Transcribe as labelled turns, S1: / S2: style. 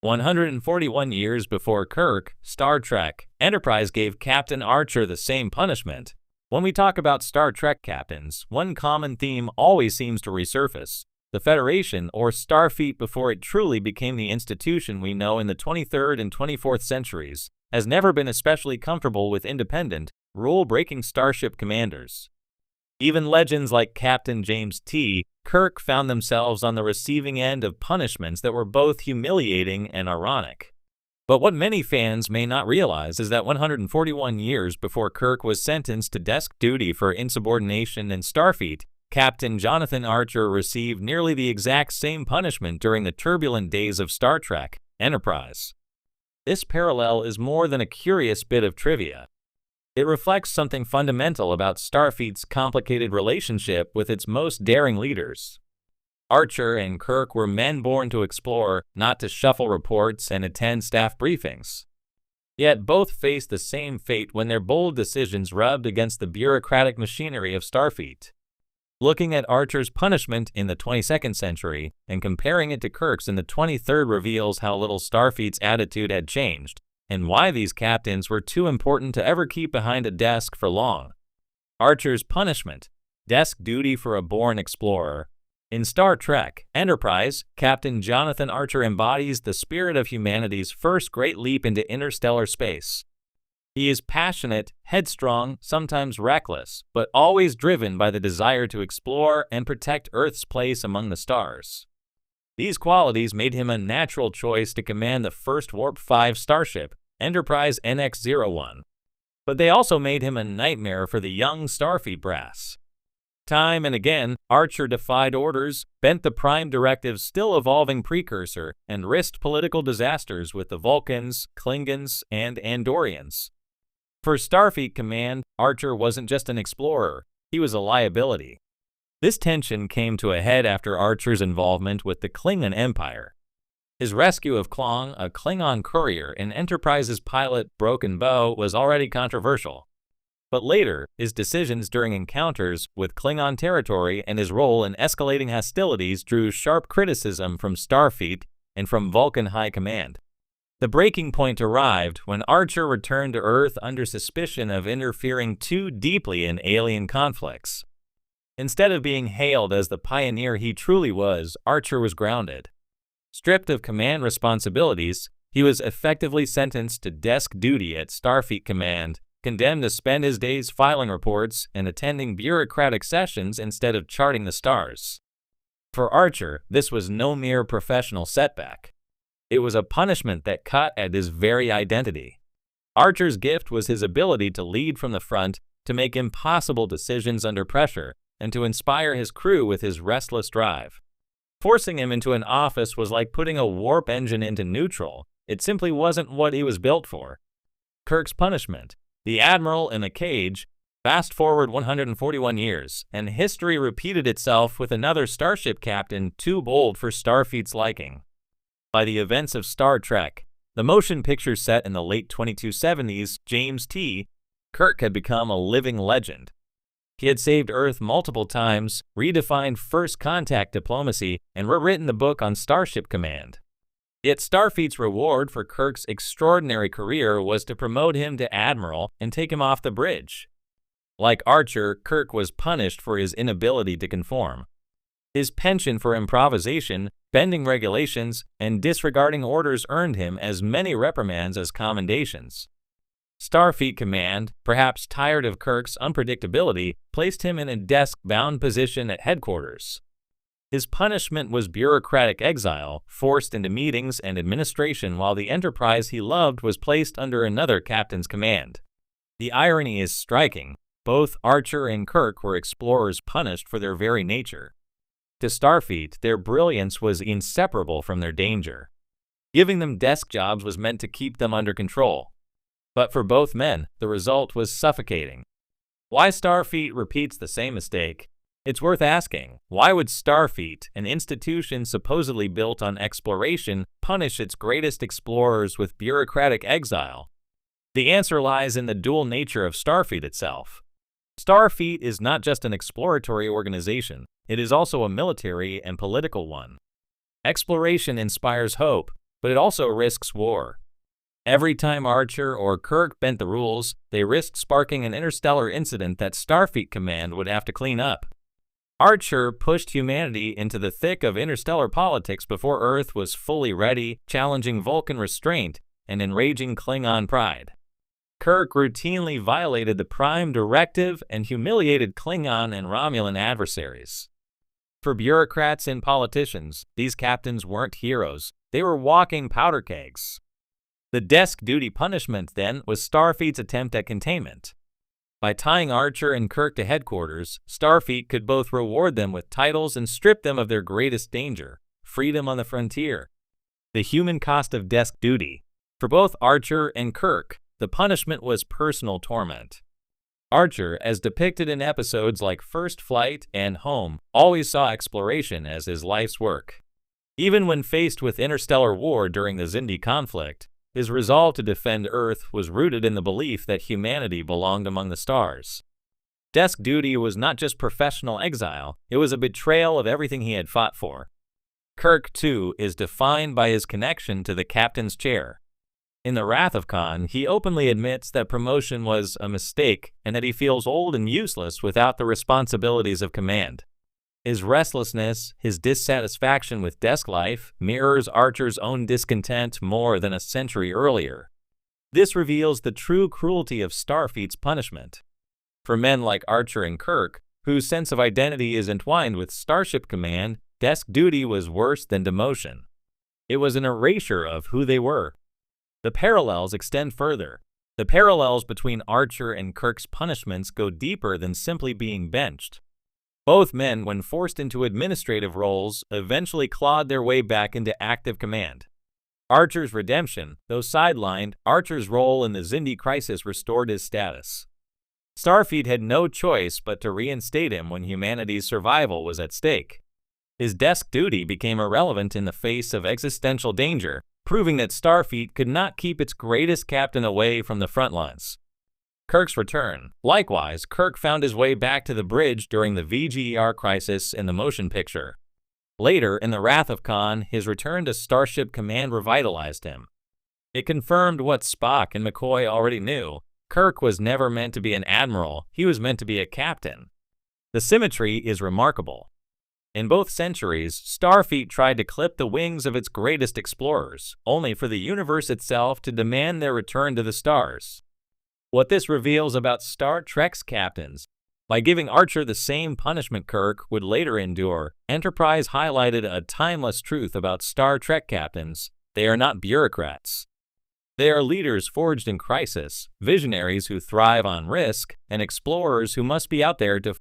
S1: 141 years before Kirk, Star Trek, Enterprise gave Captain Archer the same punishment. When we talk about Star Trek captains, one common theme always seems to resurface. The Federation, or Starfleet before it truly became the institution we know in the 23rd and 24th centuries, has never been especially comfortable with independent, rule-breaking starship commanders. Even legends like Captain James T. Kirk found themselves on the receiving end of punishments that were both humiliating and ironic. But what many fans may not realize is that 141 years before Kirk was sentenced to desk duty for insubordination in Starfleet, Captain Jonathan Archer received nearly the exact same punishment during the turbulent days of Star Trek, Enterprise. This parallel is more than a curious bit of trivia. It reflects something fundamental about Starfleet's complicated relationship with its most daring leaders. Archer and Kirk were men born to explore, not to shuffle reports and attend staff briefings. Yet both faced the same fate when their bold decisions rubbed against the bureaucratic machinery of Starfleet. Looking at Archer's punishment in the 22nd century and comparing it to Kirk's in the 23rd reveals how little Starfleet's attitude had changed, and why these captains were too important to ever keep behind a desk for long. Archer's punishment, desk duty for a born explorer. In Star Trek, Enterprise, Captain Jonathan Archer embodies the spirit of humanity's first great leap into interstellar space. He is passionate, headstrong, sometimes reckless, but always driven by the desire to explore and protect Earth's place among the stars. These qualities made him a natural choice to command the first Warp 5 starship, Enterprise NX-01. But they also made him a nightmare for the young Starfleet brass. Time and again, Archer defied orders, bent the Prime Directive's still-evolving precursor, and risked political disasters with the Vulcans, Klingons, and Andorians. For Starfleet Command, Archer wasn't just an explorer, he was a liability. This tension came to a head after Archer's involvement with the Klingon Empire. His rescue of Klong, a Klingon courier, and Enterprise's pilot Broken Bow was already controversial. But later, his decisions during encounters with Klingon territory and his role in escalating hostilities drew sharp criticism from Starfleet and from Vulcan High Command. The breaking point arrived when Archer returned to Earth under suspicion of interfering too deeply in alien conflicts. Instead of being hailed as the pioneer he truly was, Archer was grounded. Stripped of command responsibilities, he was effectively sentenced to desk duty at Starfleet Command, condemned to spend his days filing reports and attending bureaucratic sessions instead of charting the stars. For Archer, this was no mere professional setback. It was a punishment that cut at his very identity. Archer's gift was his ability to lead from the front, to make impossible decisions under pressure, and to inspire his crew with his restless drive. Forcing him into an office was like putting a warp engine into neutral. It simply wasn't what he was built for. Kirk's punishment, the Admiral in a cage. Fast forward 141 years, and history repeated itself with another starship captain too bold for Starfleet's liking. By the events of Star Trek, the motion picture set in the late 2270s, James T. Kirk had become a living legend. He had saved Earth multiple times, redefined first contact diplomacy, and rewritten the book on Starship Command. Yet Starfleet's reward for Kirk's extraordinary career was to promote him to Admiral and take him off the bridge. Like Archer, Kirk was punished for his inability to conform. His penchant for improvisation, bending regulations, and disregarding orders earned him as many reprimands as commendations. Starfleet Command, perhaps tired of Kirk's unpredictability, placed him in a desk-bound position at headquarters. His punishment was bureaucratic exile, forced into meetings and administration while the Enterprise he loved was placed under another captain's command. The irony is striking. Both Archer and Kirk were explorers punished for their very nature. To Starfleet, their brilliance was inseparable from their danger. Giving them desk jobs was meant to keep them under control. But for both men, the result was suffocating. Why Starfleet repeats the same mistake? It's worth asking. Why would Starfleet, an institution supposedly built on exploration, punish its greatest explorers with bureaucratic exile? The answer lies in the dual nature of Starfleet itself. Starfleet is not just an exploratory organization, it is also a military and political one. Exploration inspires hope, but it also risks war. Every time Archer or Kirk bent the rules, they risked sparking an interstellar incident that Starfleet Command would have to clean up. Archer pushed humanity into the thick of interstellar politics before Earth was fully ready, challenging Vulcan restraint and enraging Klingon pride. Kirk routinely violated the Prime Directive and humiliated Klingon and Romulan adversaries. For bureaucrats and politicians, these captains weren't heroes, they were walking powder kegs. The desk duty punishment, then, was Starfleet's attempt at containment. By tying Archer and Kirk to headquarters, Starfleet could both reward them with titles and strip them of their greatest danger, freedom on the frontier. The human cost of desk duty. For both Archer and Kirk, the punishment was personal torment. Archer, as depicted in episodes like First Flight and Home, always saw exploration as his life's work. Even when faced with interstellar war during the Xindi conflict, his resolve to defend Earth was rooted in the belief that humanity belonged among the stars. Desk duty was not just professional exile, it was a betrayal of everything he had fought for. Kirk, too, is defined by his connection to the captain's chair. In The Wrath of Khan, he openly admits that promotion was a mistake and that he feels old and useless without the responsibilities of command. His restlessness, his dissatisfaction with desk life, mirrors Archer's own discontent more than a century earlier. This reveals the true cruelty of Starfleet's punishment. For men like Archer and Kirk, whose sense of identity is entwined with Starship Command, desk duty was worse than demotion. It was an erasure of who they were. The parallels extend further. The parallels between Archer and Kirk's punishments go deeper than simply being benched. Both men, when forced into administrative roles, eventually clawed their way back into active command. Archer's redemption, though sidelined, Archer's role in the Xindi crisis restored his status. Starfleet had no choice but to reinstate him when humanity's survival was at stake. His desk duty became irrelevant in the face of existential danger, proving that Starfleet could not keep its greatest captain away from the front lines. Kirk's return. Likewise, Kirk found his way back to the bridge during the VGER crisis in the motion picture. Later, in The Wrath of Khan, his return to Starship Command revitalized him. It confirmed what Spock and McCoy already knew. Kirk was never meant to be an admiral, he was meant to be a captain. The symmetry is remarkable. In both centuries, Starfleet tried to clip the wings of its greatest explorers, only for the universe itself to demand their return to the stars. What this reveals about Star Trek's captains. By giving Archer the same punishment Kirk would later endure, Enterprise highlighted a timeless truth about Star Trek captains: they are not bureaucrats. They are leaders forged in crisis, visionaries who thrive on risk, and explorers who must be out there to